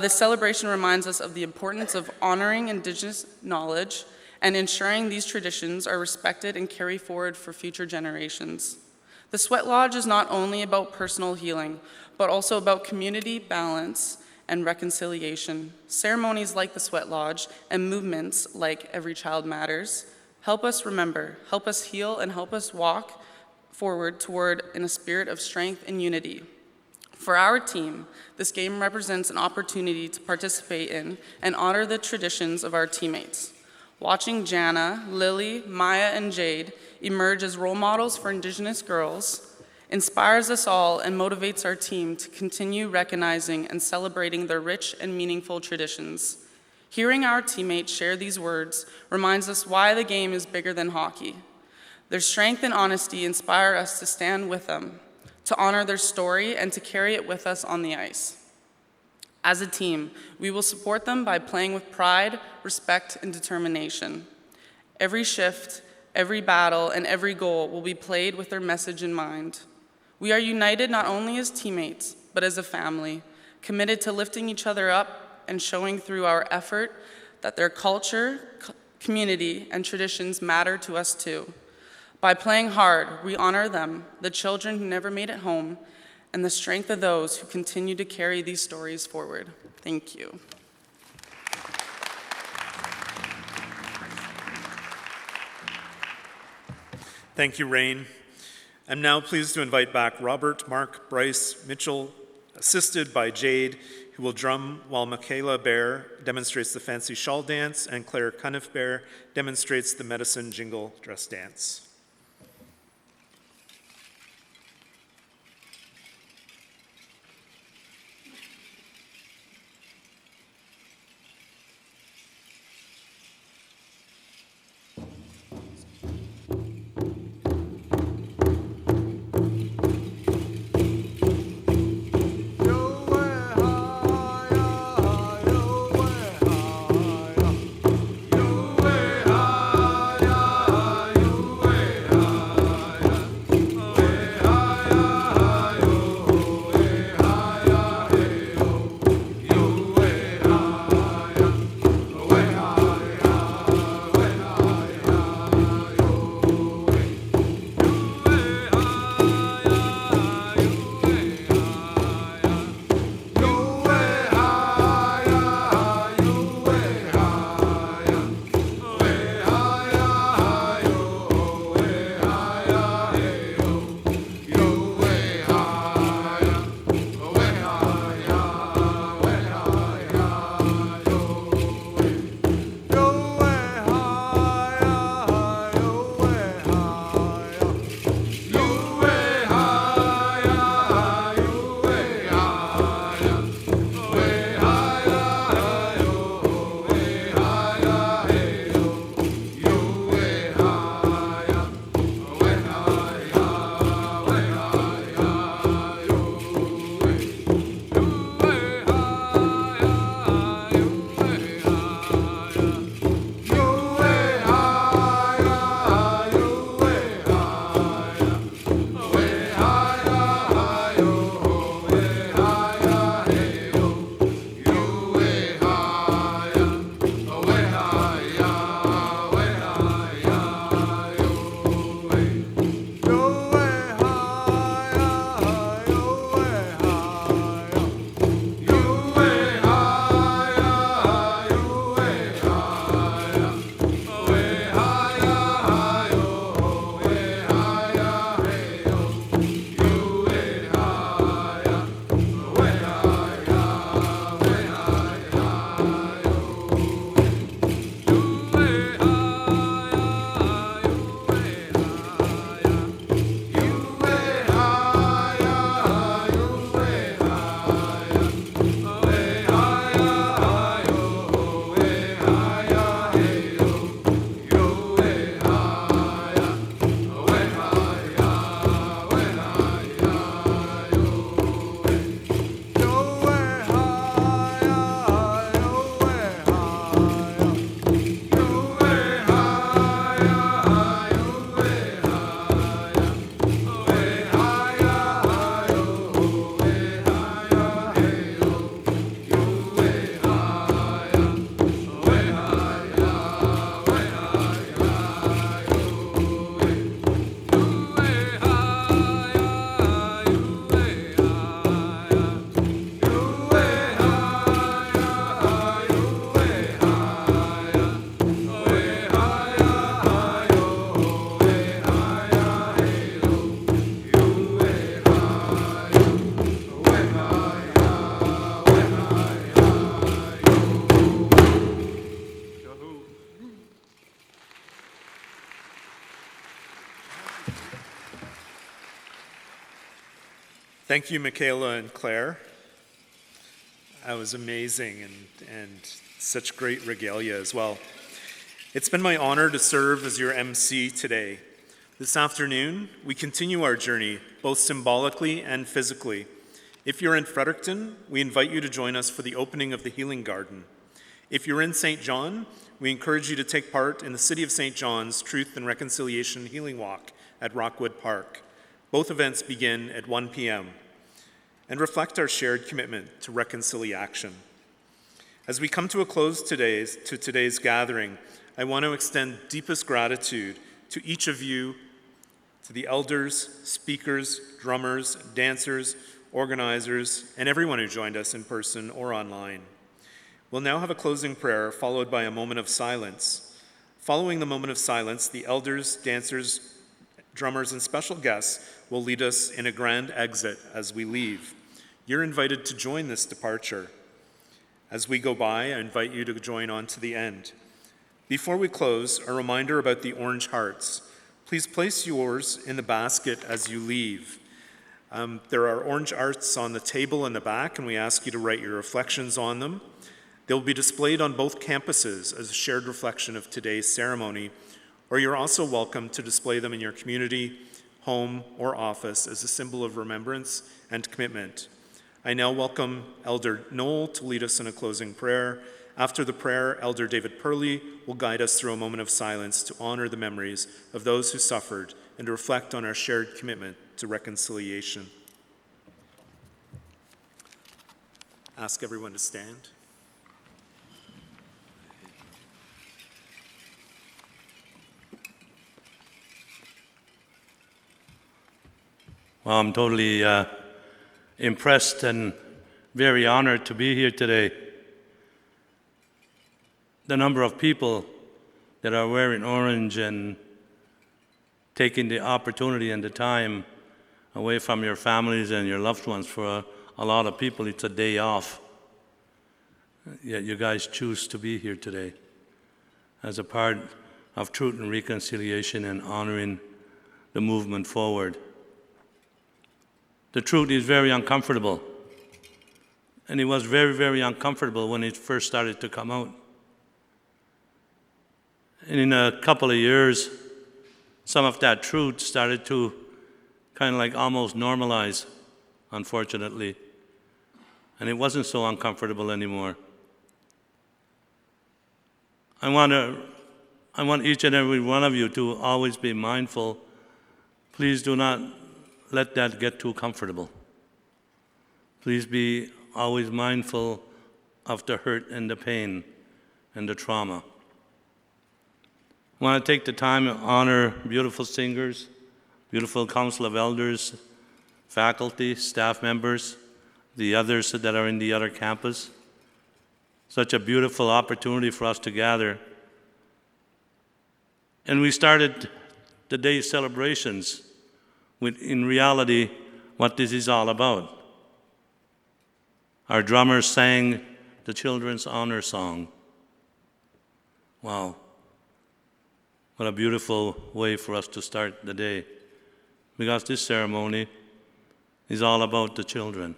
This celebration reminds us of the importance of honoring Indigenous knowledge and ensuring these traditions are respected and carried forward for future generations. The Sweat Lodge is not only about personal healing, but also about community balance and reconciliation. Ceremonies like the Sweat Lodge and movements like Every Child Matters help us remember, help us heal, and help us walk forward toward in a spirit of strength and unity. For our team, this game represents an opportunity to participate in and honor the traditions of our teammates. Watching Jana, Lily, Maya, and Jade emerge as role models for Indigenous girls inspires us all and motivates our team to continue recognizing and celebrating their rich and meaningful traditions. Hearing our teammates share these words reminds us why the game is bigger than hockey. Their strength and honesty inspire us to stand with them, to honor their story, and to carry it with us on the ice. As a team, we will support them by playing with pride, respect, and determination. Every shift, every battle, and every goal will be played with their message in mind. We are united not only as teammates, but as a family, committed to lifting each other up and showing through our effort that their culture, community, and traditions matter to us too. By playing hard, we honor them, the children who never made it home, and the strength of those who continue to carry these stories forward. Thank you. Thank you, Rain. I'm now pleased to invite back Robert, Mark, Bryce, Mitchell, assisted by Jade, who will drum while Michaela Bear demonstrates the fancy shawl dance and Claire Cuniff Bear demonstrates the medicine jingle dress dance. Yo, Thank you, Michaela and Claire. That was amazing and such great regalia as well. It's been my honor to serve as your MC today. This afternoon, we continue our journey, both symbolically and physically. If you're in Fredericton, we invite you to join us for the opening of the Healing Garden. If you're in St. John, we encourage you to take part in the City of St. John's Truth and Reconciliation Healing Walk at Rockwood Park. Both events begin at 1 p.m. and reflect our shared commitment to reconciliation. As we come to a close today's gathering, I want to extend deepest gratitude to each of you, to the elders, speakers, drummers, dancers, organizers, and everyone who joined us in person or online. We'll now have a closing prayer followed by a moment of silence. Following the moment of silence, the elders, dancers, drummers, and special guests will lead us in a grand exit as we leave. You're invited to join this departure. As we go by, I invite you to join on to the end. Before we close, a reminder about the orange hearts. Please place yours in the basket as you leave. There are orange hearts on the table in the back, and we ask you to write your reflections on them. They'll be displayed on both campuses as a shared reflection of today's ceremony, or you're also welcome to display them in your community, home, or office as a symbol of remembrance and commitment. I now welcome Elder Noel to lead us in a closing prayer. After the prayer, Elder David Purley will guide us through a moment of silence to honor the memories of those who suffered and to reflect on our shared commitment to reconciliation. Ask everyone to stand. Well, I'm totally impressed and very honored to be here today. The number of people that are wearing orange and taking the opportunity and the time away from your families and your loved ones for a lot of people, it's a day off. Yet you guys choose to be here today as a part of truth and reconciliation and honoring the movement forward. The truth is very uncomfortable. And it was very, very uncomfortable when it first started to come out. And in a couple of years, some of that truth started to kind of like almost normalize, unfortunately. And it wasn't so uncomfortable anymore. I want each and every one of you to always be mindful. Please do not let that get too comfortable. Please be always mindful of the hurt and the pain and the trauma. I want to take the time to honor beautiful singers, beautiful council of elders, faculty, staff members, the others that are in the other campus. Such a beautiful opportunity for us to gather. And we started the day's celebrations with, in reality, what this is all about. Our drummers sang the Children's Honor Song. Wow. What a beautiful way for us to start the day. Because this ceremony is all about the children.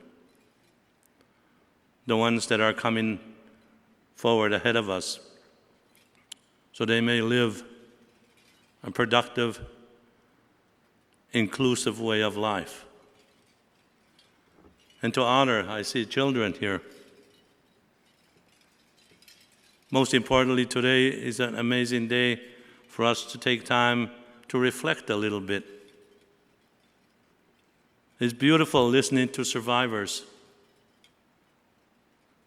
The ones that are coming forward ahead of us, so they may live a productive, inclusive way of life. And to honor, I see children here. Most importantly, today is an amazing day for us to take time to reflect a little bit. It's beautiful listening to survivors.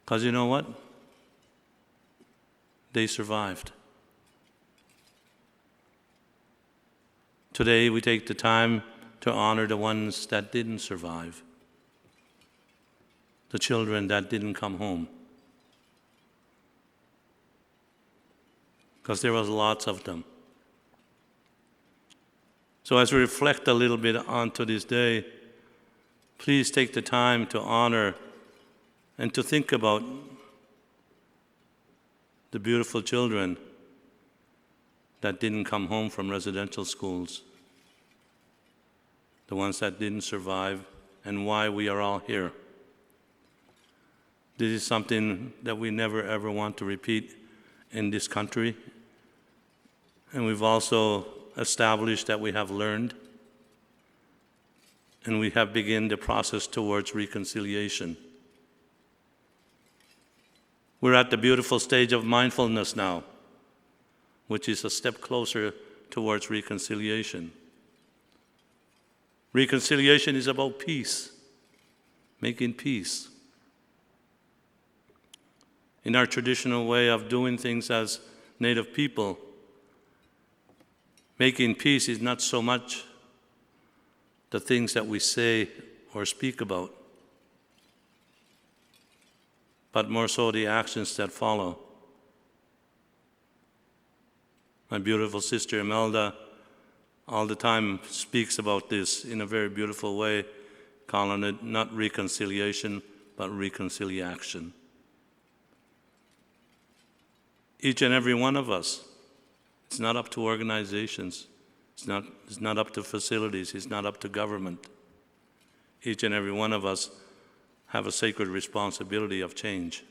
Because you know what? They survived. Today we take the time to honor the ones that didn't survive, the children that didn't come home. Because there was lots of them. So as we reflect a little bit onto this day, please take the time to honor and to think about the beautiful children that didn't come home from residential schools, the ones that didn't survive and why we are all here. This is something that we never ever want to repeat in this country. And we've also established that we have learned and we have begun the process towards reconciliation. We're at the beautiful stage of mindfulness now, which is a step closer towards reconciliation. Reconciliation is about peace, making peace. In our traditional way of doing things as Native people, making peace is not so much the things that we say or speak about, but more so the actions that follow. My beautiful sister Imelda all the time speaks about this in a very beautiful way, calling it not reconciliation, but reconciliation. Each and every one of us, it's not up to organizations, it's not up to facilities, it's not up to government. Each and every one of us have a sacred responsibility of change.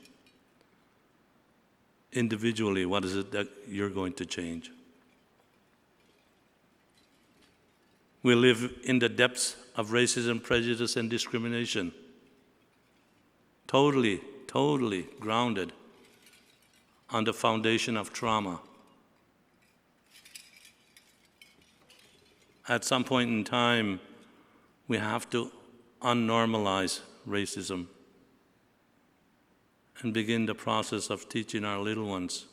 Individually, what is it that you're going to change? We live in the depths of racism, prejudice, and discrimination. Totally grounded on the foundation of trauma. At some point in time, we have to unnormalize racism and begin the process of teaching our little ones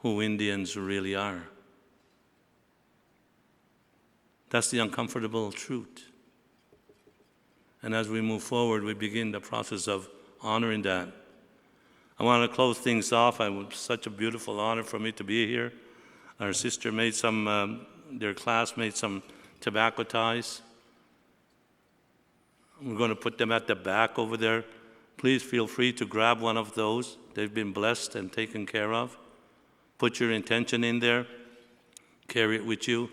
who Indians really are. That's the uncomfortable truth. And as we move forward, we begin the process of honoring that. I want to close things off. It was such a beautiful honor for me to be here. Our sister made their class made some tobacco ties. We're going to put them at the back over there. Please feel free to grab one of those. They've been blessed and taken care of. Put your intention in there. Carry it with you.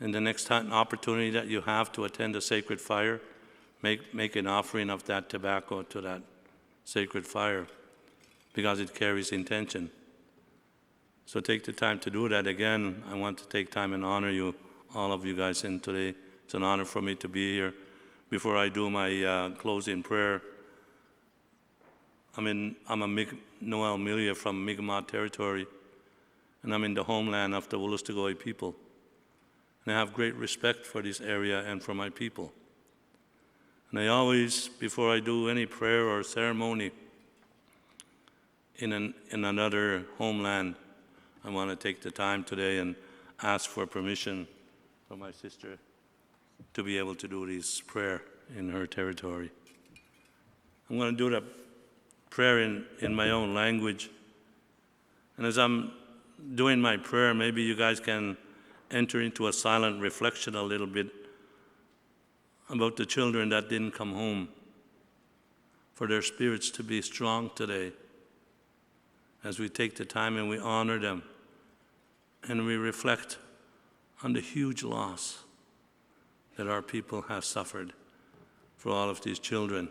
And the next time opportunity that you have to attend a sacred fire, make an offering of that tobacco to that sacred fire, because it carries intention. So take the time to do that. Again, I want to take time and honor you, all of you guys in today. It's an honor for me to be here. Before I do my closing prayer, I'm a Noel Milia from Mi'kmaq territory, and I'm in the homeland of the Wolastoqey people. And I have great respect for this area and for my people. And I always, before I do any prayer or ceremony in another homeland, I want to take the time today and ask for permission from my sister to be able to do this prayer in her territory. I'm going to do the prayer in my own language. And as I'm doing my prayer, maybe you guys can enter into a silent reflection a little bit about the children that didn't come home, for their spirits to be strong today as we take the time and we honor them and we reflect on the huge loss that our people have suffered for all of these children.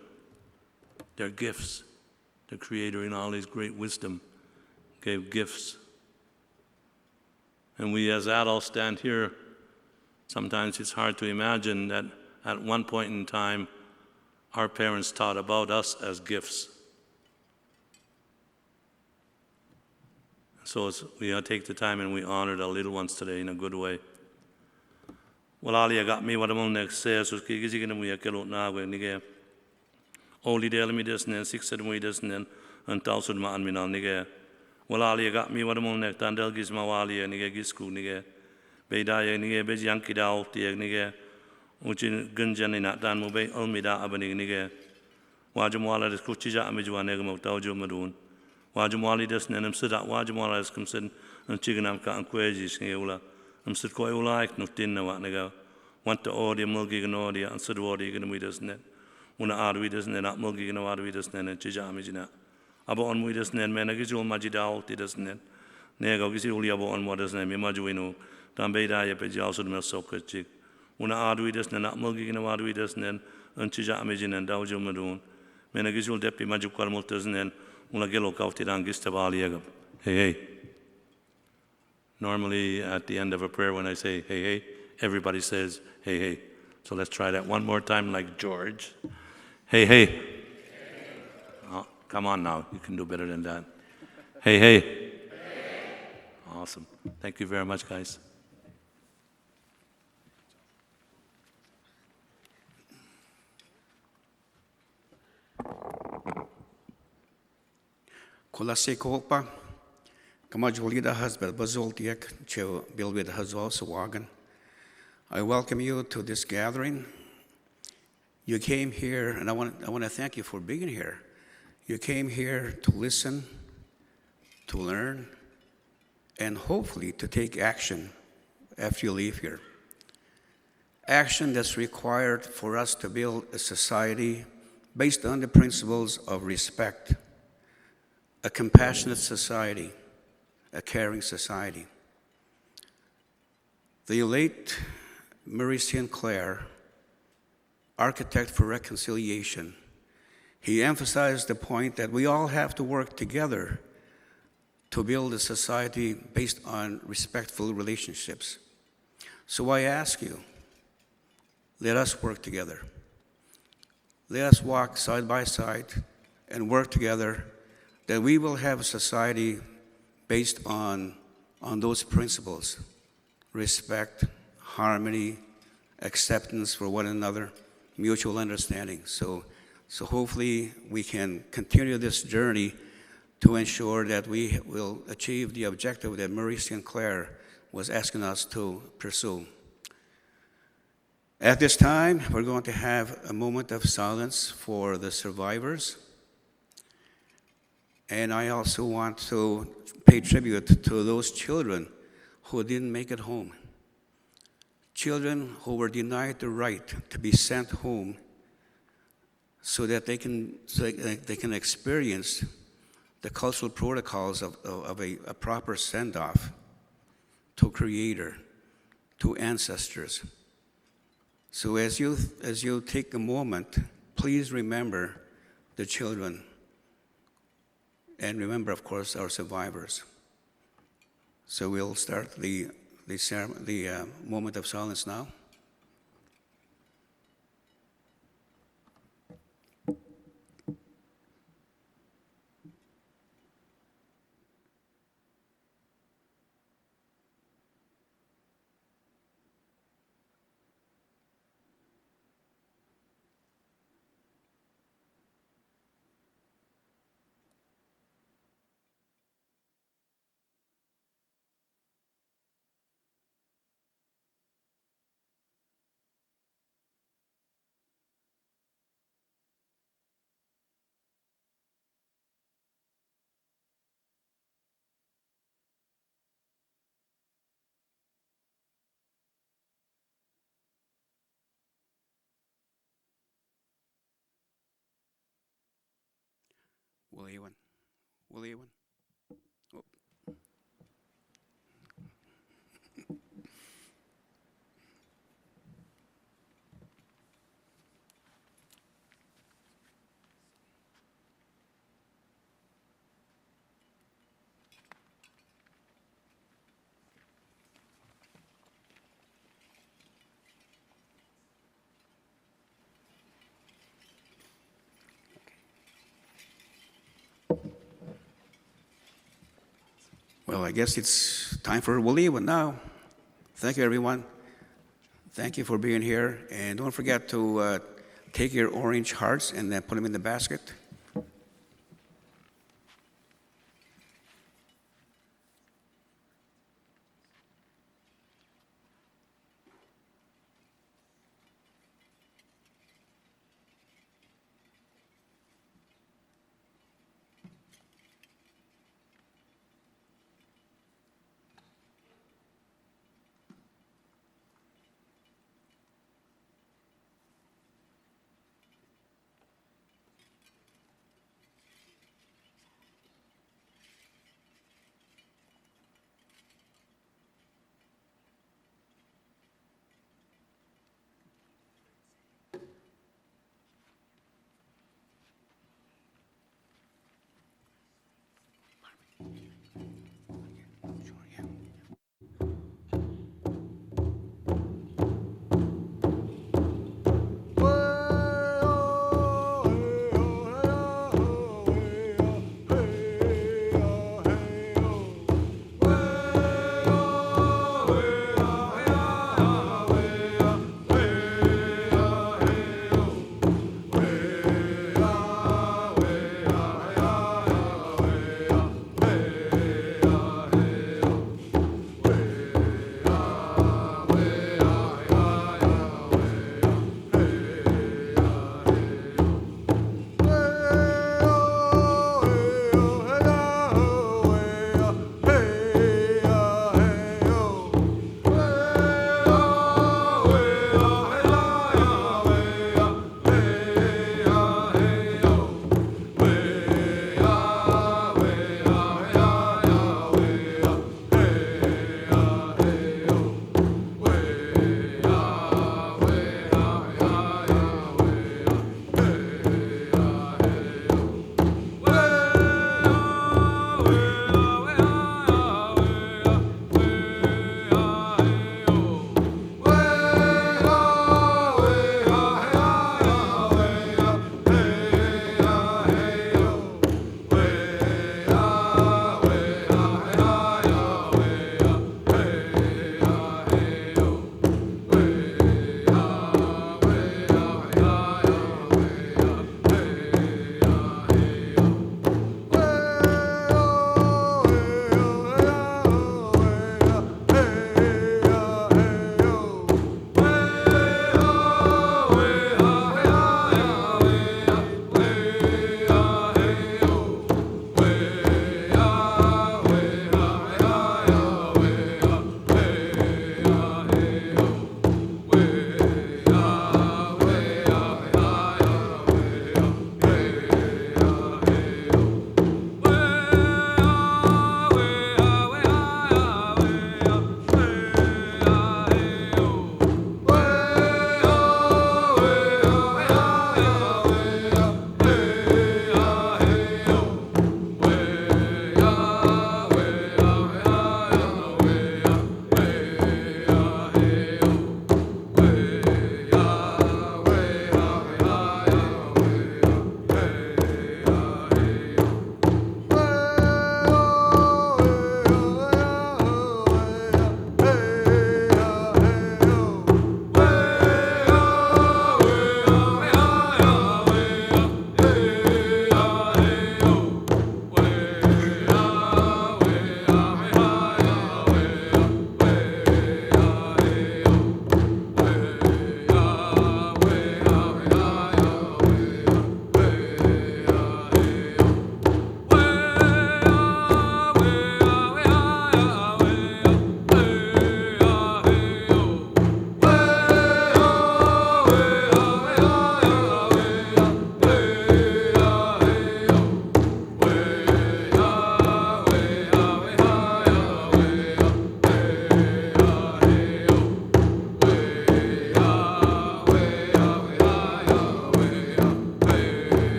Their gifts, the Creator in all His great wisdom gave gifts. And we as adults stand here, sometimes it's hard to imagine that at one point in time, our parents taught about us as gifts. So we take the time and we honor the little ones today in a good way. Well, Ali got me what I'm on next says, so kids are going to get out now when they get only the element is then 6 7 weeks and 1,000 man min on nige. Well, Ali got me what I'm on next, and they'll give my wali and nige gisku nige. Beida nige, Bez Yankee down, the nige, which in Gunjan in that Dan Mube, Almida Abani nige. Wajamwala is Kuchija Amijua Negamo Taujo Maroon. Wajamwali doesn't and I'm sit at Wajamwala has come sin and chicken am cat and quages neula. I'm sit quite like no dinner what nigga. Want the audio mulgi and audio and said what are you going to be doesn't it? When the Arwi doesn't end up mulgi and Arwi doesn't end Chijamijina. About on we doesn't end men, I guess you'll Majidal, it doesn't end. Nego is only about on what doesn't end, Majuino, Dambeda, Pej also the Melsoka chick. una arduides na mulgi na arduides nen unchija amijin and daujo madun. Mena gizul depi majukwar multas nen una gelo kauti dangista baliagab. Hey. Normally at the end of a prayer when I say hey, everybody says hey. So let's try that one more time like George. Hey. Oh, come on now, you can do better than that. Hey. Awesome. Thank you very much, guys. Kolase kopa, kamajolida hasbel bazoltiak, Ciw bilwid Wasisok. I welcome you to this gathering. You came here, and I want to thank you for being here. You came here to listen, to learn, and hopefully to take action after you leave here. Action that's required for us to build a society based on the principles of respect, a compassionate society, a caring society. The late Murray Sinclair, architect for reconciliation, he emphasized the point that we all have to work together to build a society based on respectful relationships. So I ask you, let us work together. Let us walk side by side and work together that we will have a society based on those principles: respect, harmony, acceptance for one another, mutual understanding. So hopefully we can continue this journey to ensure that we will achieve the objective that Murray Sinclair was asking us to pursue. At this time, we're going to have a moment of silence for the survivors. And I also want to pay tribute to those children who didn't make it home. Children who were denied the right to be sent home so that they can experience the cultural protocols of a proper send-off to Creator, to ancestors. So as you take a moment, please remember the children, and remember, of course, our survivors. So we'll start the moment of silence now. Will Ewan? Oh. Well, I guess it's time for Will Ewan now. Thank you, everyone. Thank you for being here. And don't forget to take your orange hearts and then put them in the basket.